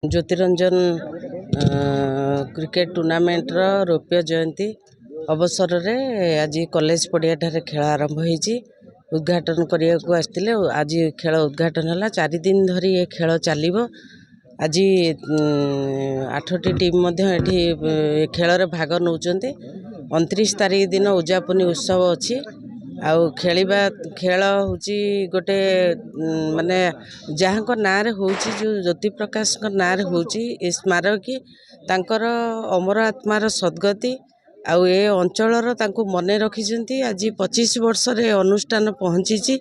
Jyotiranjan cricket tournament रौप्य जयंती अवसर में आज कॉलेज पड़िया खेल आरंभ होती उद्घाटन करने को आसते आज खेल उद्घाटन है 4 दिन धरी ये खेल चलो आज 8टी टीम ये खेल रे भाग नौ 29 तारीख दिन उद्यापनी उत्सव अच्छी आउ खेलिबा खेल होची गोटे माने जहाँ ना होची जो ज्योति प्रकाश ना होची स्मारकी तांकर अमर आत्मार सद्गति आउ ए अंचलर तांको मने रखिछंती आज 25 वर्ष रे अनुष्ठान पहुँची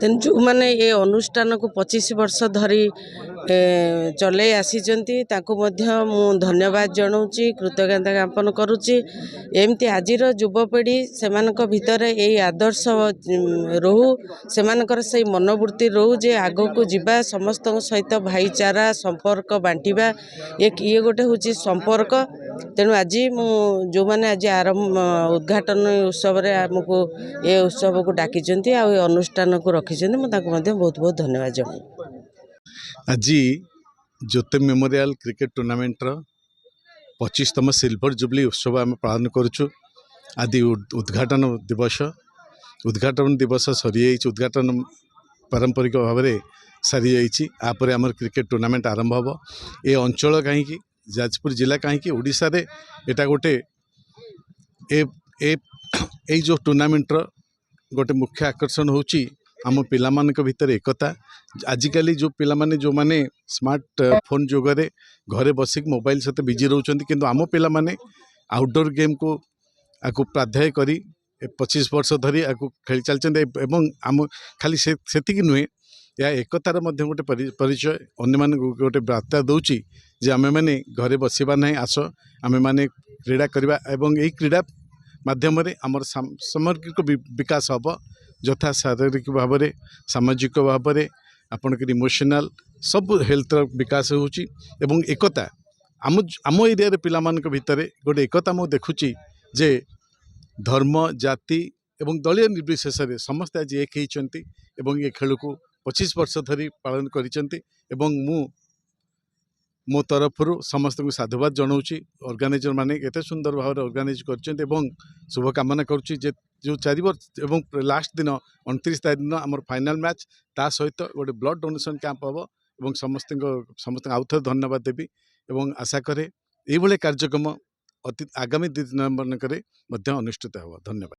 तेन जो माने ए अनुष्ठान को 25 वर्ष धरी चले आसीचंती तांको मध्य मु धन्यवाद जनाऊँची कृतज्ञता ज्ञापन करुच्ची एमती आजिर युवपीढ़ी सेमानक भितर ए आदर्श रहू सेमानकर से मनोवृत्ति रहू जे आगो को जीवा समस्त सहित भाईचारा संपर्क बांटिबा ये गोटे हूँ संपर्क तेणु आज मु जो माने आज आरंभ उद्घाटन उत्सव रे आमको ये उत्सव को डाकी अनुष्ठान को रखी बहुत बहुत धन्यवाद जनाऊँ। आज ज्योति मेमोरियल क्रिकेट टूर्नामेंट 25तम सिल्वर जुबली उत्सव आम पालन करुचु। आदि उद्घाटन दिवस सरी उद्घाटन पारंपरिक भाव में सारी जापर आम क्रिकेट टूर्नामेंट आरंभ हम ये अंचल कहीं जाजपुर जिला कहीं ओडिशा रे एटा गोटे ए जो टूर्नामेंट गोटे मुख्य आकर्षण होची आम पिलामान भितर एकता। आजिकल जो पिलामाने जो माने स्मार्ट फोन जोगरे घरे बसिक मोबाइल सहित बिजी रोचंती किंतु आम पिलामाने आउटडोर गेम को आकु प्राध्याय करी 25 वर्ष धरी आकु खेली चलते एवं आम खाली सेतिक नुहे या एकतार मध्य गोटे परिचय अन्य मान गोटे वार्ता दौची जे आमे माने घरे बसिबा नहीं आस आमे माने क्रीड़ा करबा एवं यही क्रीड़ा माध्यम आमर सामग्रिक विकास हम यथा शारीरिक भाव में सामाजिक भाव में आपणकर इमोशनल सब हेल्थ विकास होची एवं एकता आम एरिया रे पिलामान भितर गोटे एकता मु देखुची जे धर्म जाति एवं दलीय निर्विशेष समस्ते आज एक होती एवं ये खेल को 25 वर्ष धरी पालन करिसेंती एवं मो तरफ समस्त को साधुवाद जनाऊँगी। ऑर्गेनाइजर माने एते सुंदर भाव ऑर्गेनाइज कर शुभकामना करुच्ची जे जो 4 वर्ष एवं लास्ट दिन 29 तारीख दिन आम फाइनाल मैच ता सहित गोटे ब्लड डोनेशन कैंप हम और समस्त आउ थे धन्यवाद देवी एवं आशा करे ये कार्यक्रम अति आगामी 2 दिन मानक अनुष्ठित हो। धन्यवाद।